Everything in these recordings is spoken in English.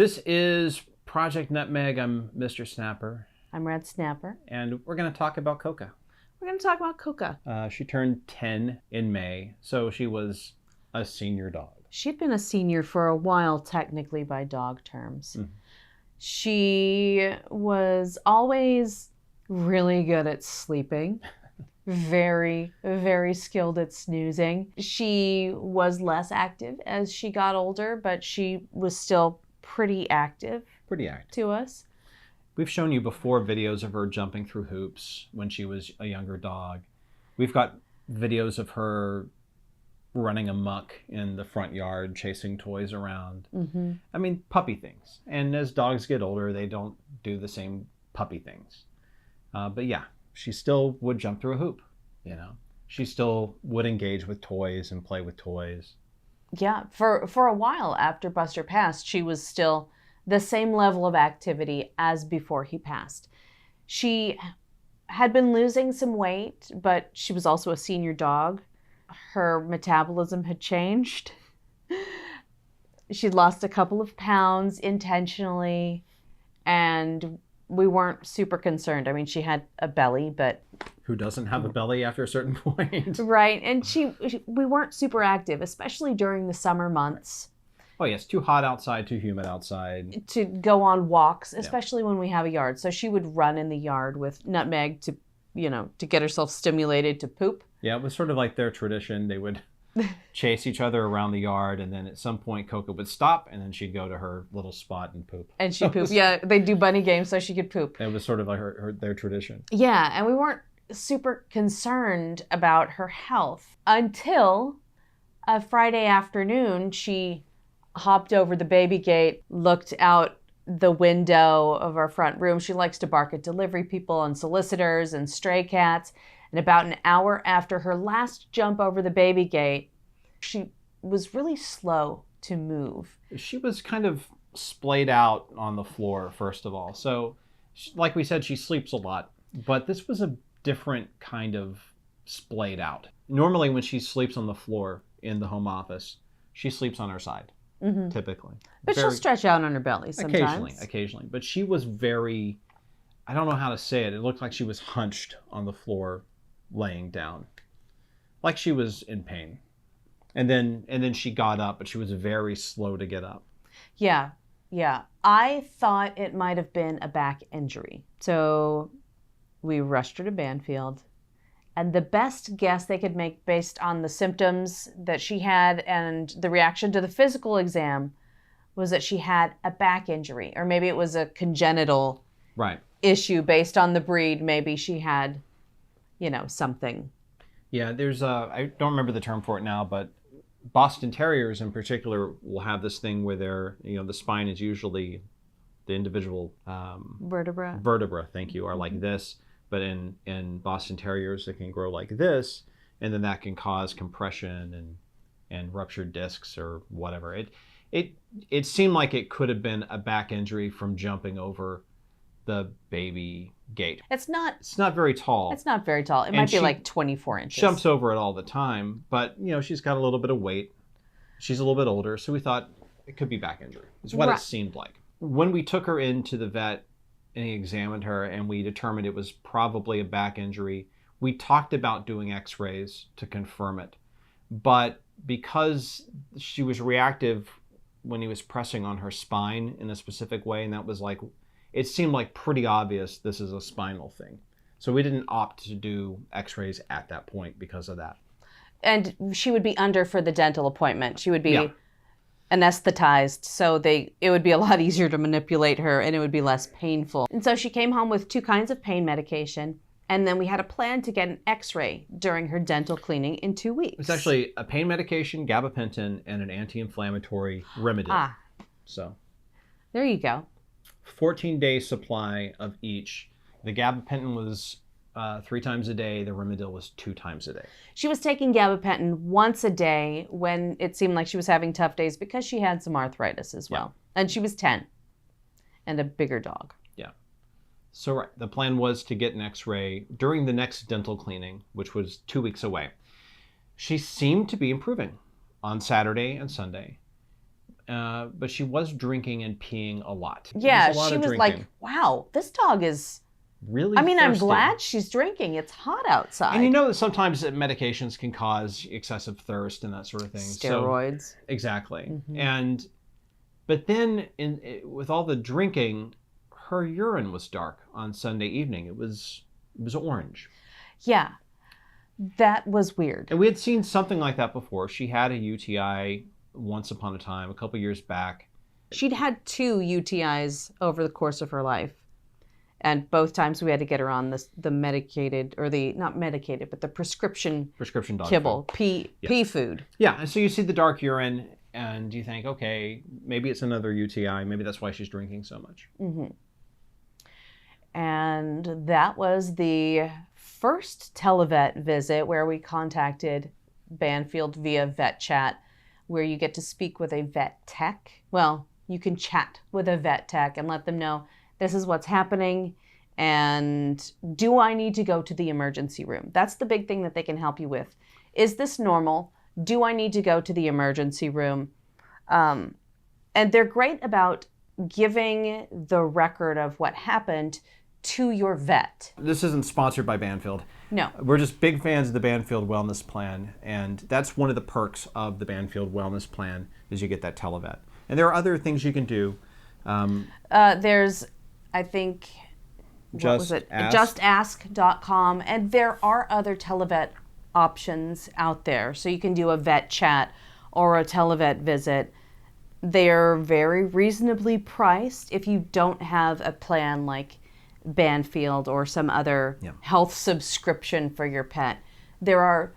This is Project Nutmeg. I'm Mr. Snapper. I'm Red Snapper. And we're going to talk about Coca. We're going to talk about Coca. She turned 10 in May, so she was a senior dog. She'd been a senior for a while, technically, by dog terms. She was always really good at sleeping. Very, very skilled at snoozing. She was less active as she got older, but she was still pretty active. To us. We've shown you before videos of her jumping through hoops when she was a younger dog. We've got videos of her running amok in the front yard, chasing toys around. I mean, puppy things. And as dogs get older, they don't do the same puppy things. But yeah, she still would jump through a hoop, you know. She still would engage with toys and play with toys. Yeah, for a while after Buster passed, she was still the same level of activity as before he passed. She had been losing some weight, but she was also a senior dog. Her metabolism had changed. She'd lost a couple of pounds intentionally, and we weren't super concerned. I mean, she had a belly, but... Who doesn't have a belly after a certain point? Right, and we weren't super active, especially during the summer months. Oh yes, too hot outside, too humid outside. To go on walks, especially when we have a yard. So she would run in the yard with Nutmeg to get herself stimulated to poop. Yeah, it was sort of like their tradition. They would chase each other around the yard, and then at some point Coca would stop, and then she'd go to her little spot and poop. And she'd poop. Yeah, they'd do bunny games so she could poop. It was sort of like their tradition. Yeah, and we weren't super concerned about her health until a Friday afternoon. She hopped over the baby gate, looked out the window of our front room. She likes to bark at delivery people and solicitors and stray cats. And about an hour after her last jump over the baby gate, she was really slow to move. She was kind of splayed out on the floor, first of all. So, like we said, she sleeps a lot. But this was a different kind of splayed out. Normally when she sleeps on the floor in the home office, she sleeps on her side. Typically. But she'll stretch out on her belly sometimes. Occasionally. But she was very, I don't know how to say it. It looked like she was hunched on the floor, laying down. Like she was in pain. And then she got up, but she was very slow to get up. Yeah. I thought it might have been a back injury. So we rushed her to Banfield. And the best guess they could make based on the symptoms that she had and the reaction to the physical exam was that she had a back injury. Or maybe it was a congenital issue based on the breed. Maybe she had, something. Yeah, there's I don't remember the term for it now, but Boston Terriers in particular will have this thing where the spine is usually the individual vertebra, thank you, are like this. But in Boston Terriers, it can grow like this, and then that can cause compression and ruptured discs or whatever. It seemed like it could have been a back injury from jumping over the baby gate. It's not very tall. It's not very tall. It might be like 24 inches. Jumps over it all the time, but she's got a little bit of weight. She's a little bit older, so we thought it could be back injury. It's what it seemed like. When we took her into the vet, and he examined her, and we determined it was probably a back injury. We talked about doing x-rays to confirm it. But because she was reactive when he was pressing on her spine in a specific way, and that was like, it seemed like pretty obvious this is a spinal thing. So we didn't opt to do x-rays at that point because of that. And she would be under for the dental appointment. She would be... anesthetized, so it would be a lot easier to manipulate her and it would be less painful. And so she came home with 2 kinds of pain medication, and then we had a plan to get an x-ray during her dental cleaning in 2 weeks. It's actually a pain medication, gabapentin, and an anti-inflammatory Rimadyl. So there you go. 14-day supply of each. The gabapentin was 3 times a day. The Rimadyl was 2 times a day. She was taking gabapentin once a day when it seemed like she was having tough days because she had some arthritis as well. And she was 10 and a bigger dog. Yeah. So the plan was to get an x-ray during the next dental cleaning, which was 2 weeks away. She seemed to be improving on Saturday and Sunday. but she was drinking and peeing a lot. Yeah, It was a lot she of was drinking. like, wow, this dog is... Really I mean, I'm thirsty. glad she's drinking. It's hot outside. And you know that sometimes medications can cause excessive thirst and that sort of thing. Steroids. So, exactly. Mm-hmm. But then with all the drinking, her urine was dark on Sunday evening. It was orange. Yeah, that was weird. And we had seen something like that before. She had a UTI once upon a time, a couple years back. She'd had 2 UTIs over the course of her life. And both times we had to get her on the medicated, or the, not medicated, but the prescription dog kibble, food. pea food. Yeah, and so you see the dark urine and you think, okay, maybe it's another UTI. Maybe that's why she's drinking so much. Mm-hmm. And that was the first tele-vet visit where we contacted Banfield via vet chat, where you get to speak with a vet tech. Well, you can chat with a vet tech and let them know, this is what's happening, and do I need to go to the emergency room? That's the big thing that they can help you with. Is this normal? Do I need to go to the emergency room? And they're great about giving the record of what happened to your vet. This isn't sponsored by Banfield. No. We're just big fans of the Banfield Wellness Plan, and that's one of the perks of the Banfield Wellness Plan is you get that tele-vet. And there are other things you can do. There's, I think, what was it? Justask.com, and there are other tele-vet options out there. So you can do a vet chat or a tele-vet visit. They're very reasonably priced if you don't have a plan like Banfield or some other health subscription for your pet. There are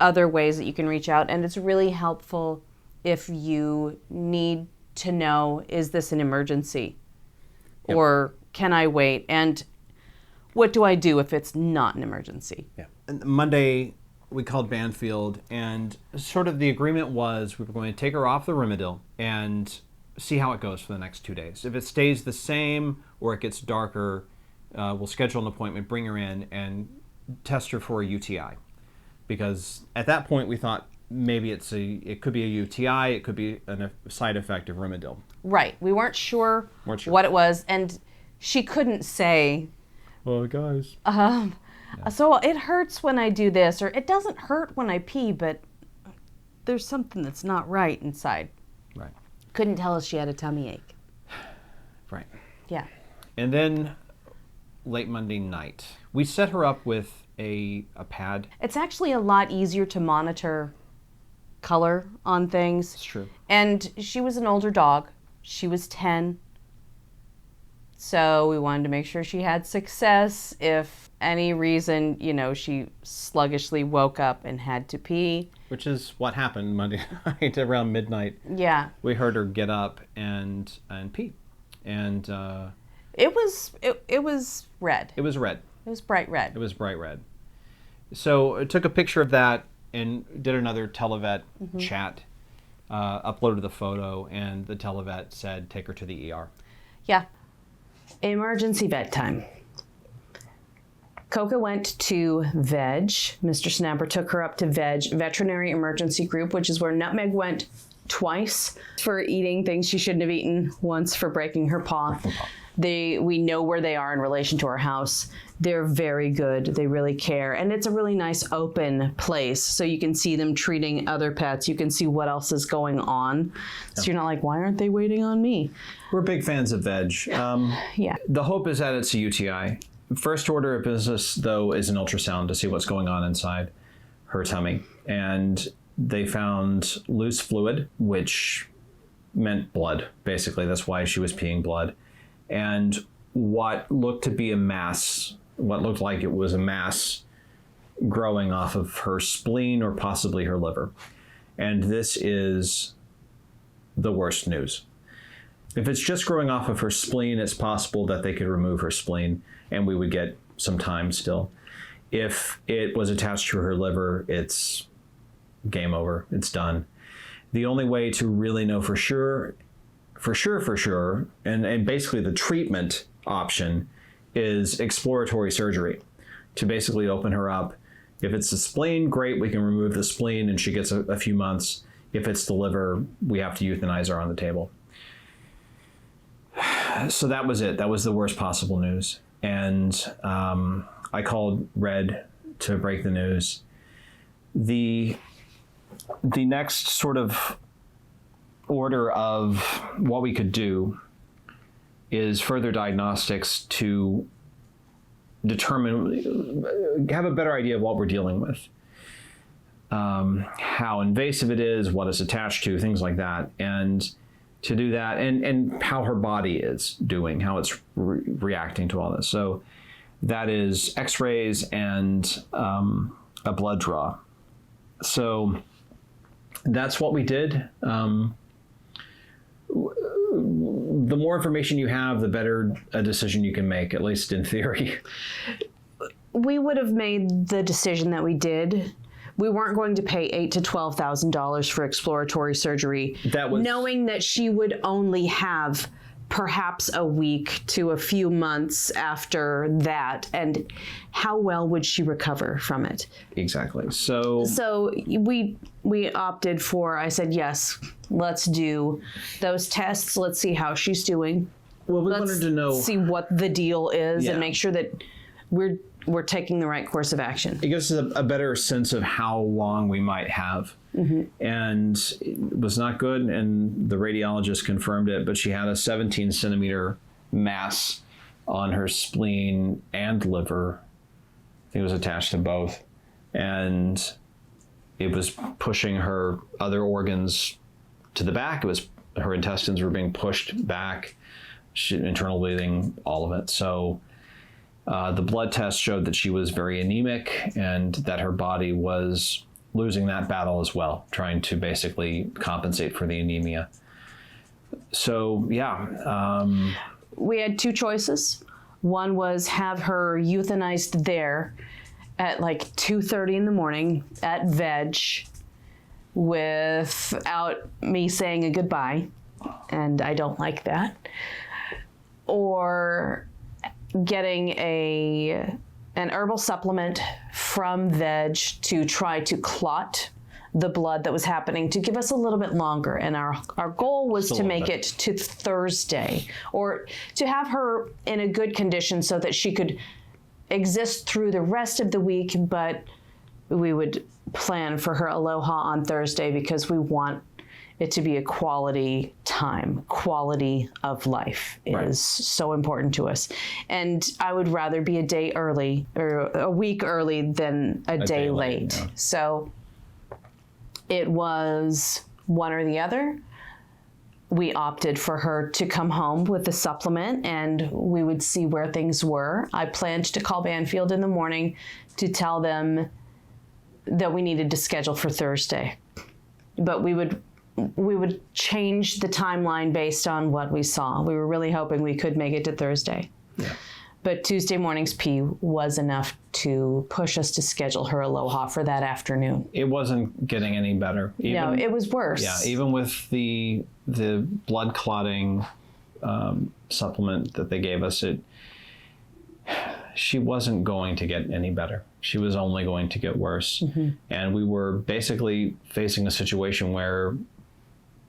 other ways that you can reach out, and it's really helpful if you need to know, is this an emergency? Yep. Or can I wait? And what do I do if it's not an emergency? Yeah. And Monday, we called Banfield, and sort of the agreement was we were going to take her off the Rimadyl and see how it goes for the next 2 days. If it stays the same or it gets darker, we'll schedule an appointment, bring her in, and test her for a UTI. Because at that point, we thought maybe it could be a UTI, it could be a side effect of Rimadyl. Right. We weren't sure what it was, and she couldn't say, "Oh, guys. So it hurts when I do this," or "It doesn't hurt when I pee, but there's something that's not right inside." Right. Couldn't tell us she had a tummy ache. Right. Yeah. And then late Monday night, we set her up with a pad. It's actually a lot easier to monitor color on things. It's true. And she was an older dog. She was 10. So we wanted to make sure she had success. If any reason, she sluggishly woke up and had to pee. Which is what happened Monday night around midnight. Yeah. We heard her get up and pee. And it was red. It was red. It was bright red. It was bright red. So I took a picture of that and did another tele-vet chat, uploaded the photo, and the tele-vet said, take her to the ER. Yeah. Emergency vet time. Coca went to Veg. Mr. Snapper took her up to Veg, Veterinary Emergency Group, which is where Nutmeg went twice for eating things she shouldn't have eaten, once for breaking her paw. We know where they are in relation to our house. They're very good. They really care. And it's a really nice open place. So you can see them treating other pets. You can see what else is going on. So you're not like, why aren't they waiting on me? We're big fans of Veg. Yeah. The hope is that it's a UTI. First order of business, though, is an ultrasound to see what's going on inside her tummy. And they found loose fluid, which meant blood, basically. That's why she was peeing blood. And what looked to be a mass, what looked like it was a mass growing off of her spleen or possibly her liver. And this is the worst news. If it's just growing off of her spleen, it's possible that they could remove her spleen and we would get some time still. If it was attached to her liver, it's game over. It's done. The only way to really know for sure, and basically the treatment option is exploratory surgery to basically open her up. If it's the spleen, great, we can remove the spleen and she gets a few months. if it's the liver, we have to euthanize her on the table. So that was it. That was the worst possible news. And I called Red to break the news. The next sort of order of what we could do is further diagnostics to determine, have a better idea of what we're dealing with. How invasive it is, what it's attached to, things like that. And to do that, and how her body is doing, how it's reacting to all this. So that is x-rays and a blood draw. So that's what we did. The more information you have, the better a decision you can make, at least in theory. We would have made the decision that we did. We weren't going to pay $8,000 to $12,000 for exploratory surgery, knowing that she would only have perhaps a week to a few months after that, and how well would she recover from it? Exactly. So we opted for, I said, yes, let's do those tests. Let's see how she's doing. Well, we wanted to know, see what the deal is, and make sure that we're taking the right course of action. It gives us a better sense of how long we might have. Mm-hmm. And it was not good, and the radiologist confirmed it, but she had a 17 centimeter mass on her spleen and liver. I think it was attached to both. And it was pushing her other organs to the back. Her intestines were being pushed back, internal bleeding, all of it. So the blood test showed that she was very anemic and that her body was losing that battle as well, trying to basically compensate for the anemia. So, we had two choices. One was have her euthanized there at like 2:30 in the morning at Veg without me saying a goodbye, and I don't like that. Or getting an herbal supplement from Veg to try to clot the blood that was happening to give us a little bit longer. And our goal was to make it to Thursday, or to have her in a good condition so that she could exist through the rest of the week, but we would plan for her aloha on Thursday because we want it to be a quality time. Quality of life is so important to us. And I would rather be a day early or a week early than a day late. Yeah. So it was one or the other. We opted for her to come home with the supplement, and we would see where things were. I planned to call Banfield in the morning to tell them that we needed to schedule for Thursday. But we would change the timeline based on what we saw. We were really hoping we could make it to Thursday. Yeah. But Tuesday morning's pee was enough to push us to schedule her aloha for that afternoon. It wasn't getting any better. No, it was worse. Yeah, even with the blood clotting supplement that they gave us, she wasn't going to get any better. She was only going to get worse. Mm-hmm. And we were basically facing a situation where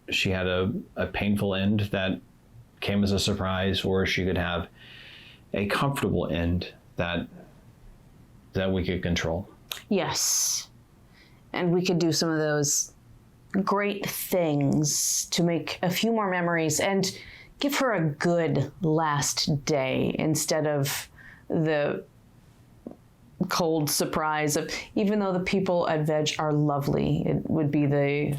she had a painful end that came as a surprise, or she could have a comfortable end that we could control. Yes. And we could do some of those great things to make a few more memories and give her a good last day instead of the cold surprise of, even though the people at Veg are lovely, it would be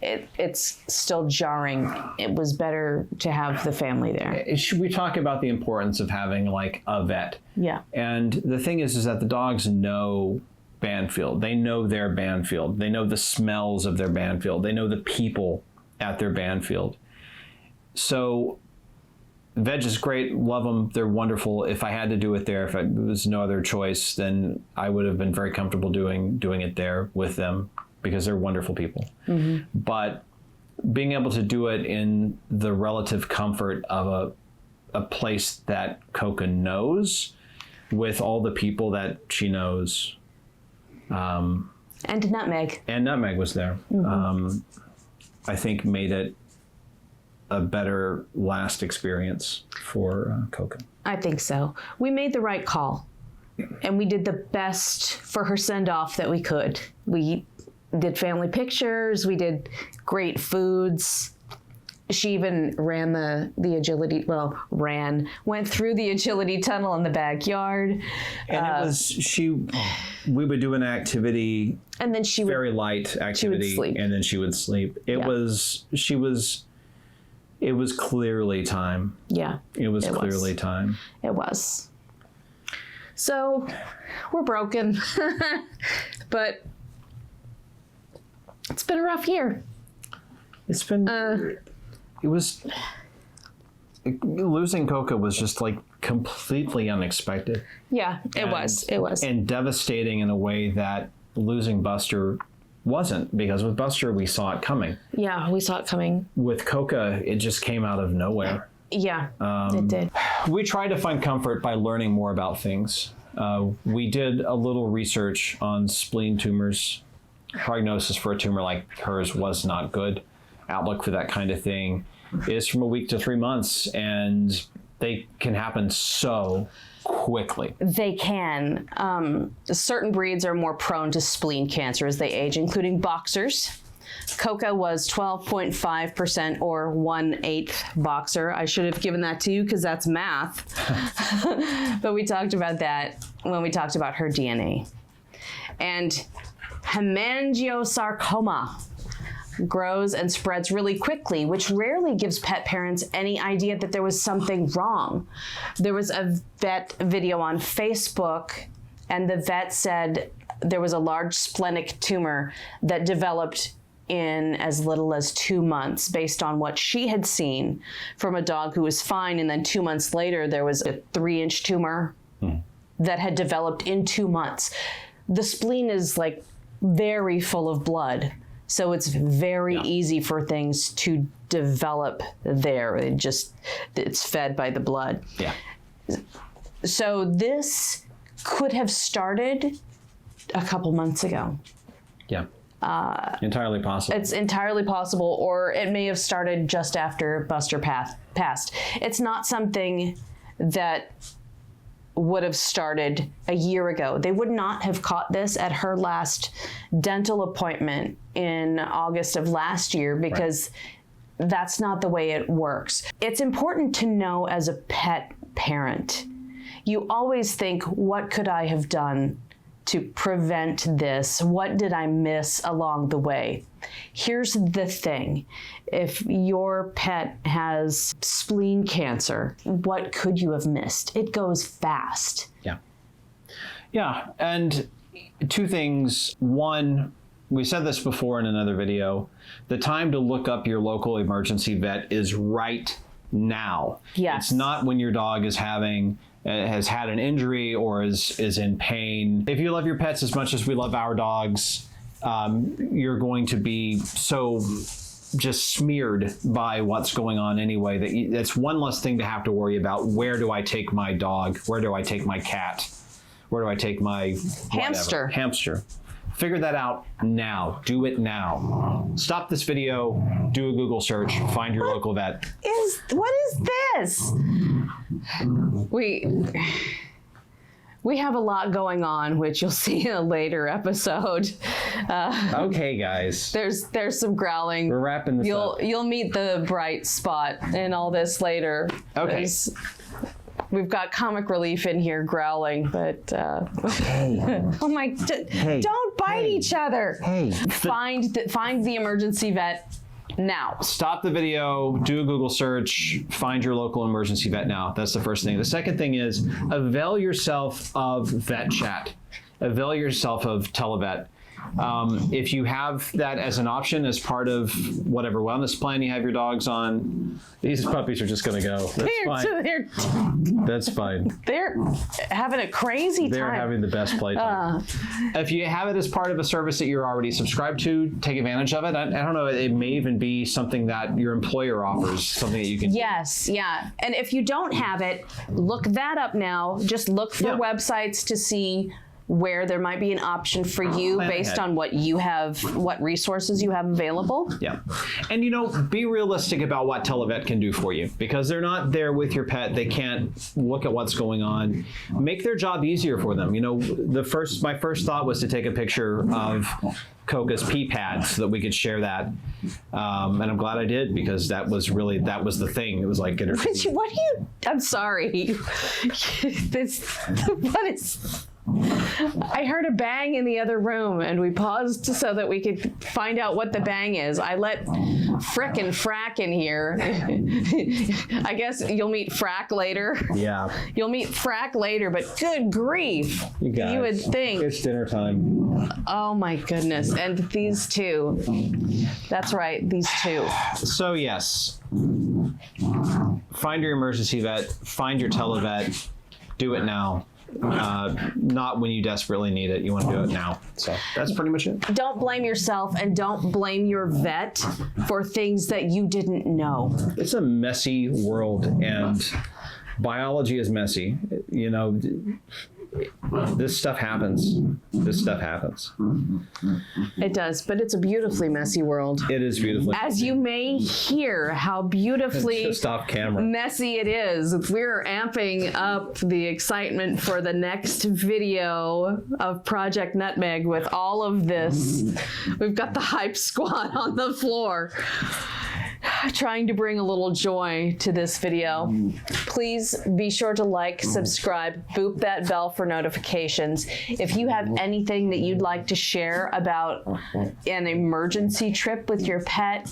it's still jarring. It was better to have the family there. Should we talk about the importance of having like a vet? Yeah. And the thing is that the dogs know Banfield. They know their Banfield. They know the smells of their Banfield. They know the people at their Banfield. So Veg is great. Love them. They're wonderful. If I had to do it there, if it was no other choice, then I would have been very comfortable doing it there with them, because they're wonderful people. Mm-hmm. But being able to do it in the relative comfort of a place that Coca knows, with all the people that she knows, And Nutmeg. And Nutmeg was there. I think made it a better last experience for Coca. I think so. We made the right call. And we did the best for her send-off that we could. We did family pictures. We did great foods. She even ran the agility, went through the agility tunnel in the backyard. And we would do an activity, and then she very light activity, and then she would sleep. It was clearly time. Yeah. It was clearly time. It was. So we're broken, but it's been a rough year. It's been, losing Coca was just like completely unexpected. Yeah, it was. And devastating in a way that losing Buster wasn't, because with Buster, we saw it coming. Yeah, we saw it coming. With Coca, it just came out of nowhere. Yeah, it did. We tried to find comfort by learning more about things. We did a little research on spleen tumors. Prognosis for a tumor like hers was not good. Outlook for that kind of thing is from a week to 3 months, and they can happen so quickly. They can. Certain breeds are more prone to spleen cancer as they age, including boxers. Coca was 12.5% or 1/8 boxer. I should have given that to you because that's math. But we talked about that when we talked about her DNA. And hemangiosarcoma grows and spreads really quickly, which rarely gives pet parents any idea that there was something wrong. There was a vet video on Facebook, and the vet said there was a large splenic tumor that developed in as little as 2 months based on what she had seen from a dog who was fine. And then 2 months later, there was a 3-inch tumor that had developed in 2 months. The spleen is like very full of blood. So it's very easy for things to develop there. It's fed by the blood. Yeah. So this could have started a couple months ago. Yeah. Entirely possible. It's entirely possible, or it may have started just after Buster passed. It's not something that would have started a year ago. They would not have caught this at her last dental appointment in August of last year, because that's not the way it works. It's important to know as a pet parent, you always think, what could I have done to prevent this? What did I miss along the way? Here's the thing. If your pet has spleen cancer, what could you have missed? It goes fast. Yeah. Yeah. And 2 things. One, we said this before in another video, the time to look up your local emergency vet is right now. Yes. It's not when your dog is has had an injury or is in pain. If you love your pets as much as we love our dogs, you're going to be so just smeared by what's going on anyway that that's one less thing to have to worry about. Where do I take my dog? Where do I take my cat? Where do I take my hamster? Figure that out now. Do it now. Stop this video, do a Google search, find your local vet. What is this? We have a lot going on, which you'll see in a later episode. Okay, guys. There's some growling. We're wrapping this up. You'll meet the bright spot in all this later. Okay. We've got comic relief in here growling, but oh my! Don't bite each other. Hey. Find the emergency vet now. Stop the video, do a Google search, find your local emergency vet now. That's the first thing. The second thing is avail yourself of vet chat. Avail yourself of tele-vet. If you have that as an option as part of whatever wellness plan you have your dogs on, these puppies are just going to go. That's fine. That's fine. They're having a crazy time. They're having the best playtime. If you have it as part of a service that you're already subscribed to, take advantage of it. I don't know. It may even be something that your employer offers, something that you can Yes, yeah. And if you don't have it, look that up now. Just look for websites to see where there might be an option for you based on what you have, what resources you have available. Yeah. And, you know, be realistic about what tele-vet can do for you, because they're not there with your pet. They can't look at what's going on. Make their job easier for them. You know, my first thought was to take a picture of Coca's pee pad so that we could share that. And I'm glad I did, because that was the thing. It was like, get her. What do you, I'm sorry. What is... I heard a bang in the other room, and we paused so that we could find out what the bang is. I let frickin' Frack in here. I guess you'll meet Frack later. Yeah. You'll meet Frack later, but good grief. You guys, you would think. It's dinner time. Oh my goodness. And these two. That's right, these two. So yes, find your emergency vet, find your tele-vet, do it now. Not when you desperately need it. You want to do it now. So that's pretty much it. Don't blame yourself, and don't blame your vet for things that you didn't know. It's a messy world, and biology is messy. You know, this stuff happens. It does, but it's a beautifully messy world. It is beautifully As you may hear how beautifully just off camera messy it is. We're amping up the excitement for the next video of Project Nutmeg with all of this. We've got the hype squad on the floor, trying to bring a little joy to this video. Please be sure to like, subscribe, boop that bell for notifications. If you have anything that you'd like to share about an emergency trip with your pet,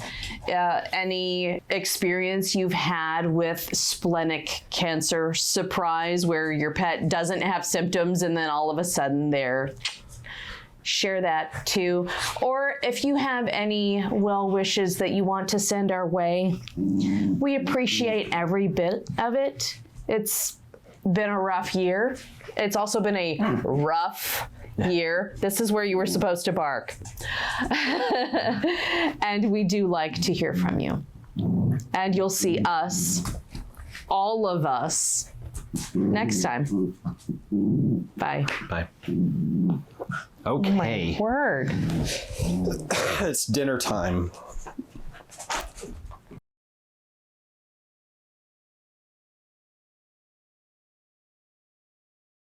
any experience you've had with splenic cancer surprise where your pet doesn't have symptoms and then all of a sudden they're, share that too. Or if you have any well wishes that you want to send our way, we appreciate every bit of it. It's been a rough year. It's also been a rough year. This is where you were supposed to bark. And we do like to hear from you. And you'll see us, all of us, next time. Bye. Bye. Okay. Oh my word. It's dinner time.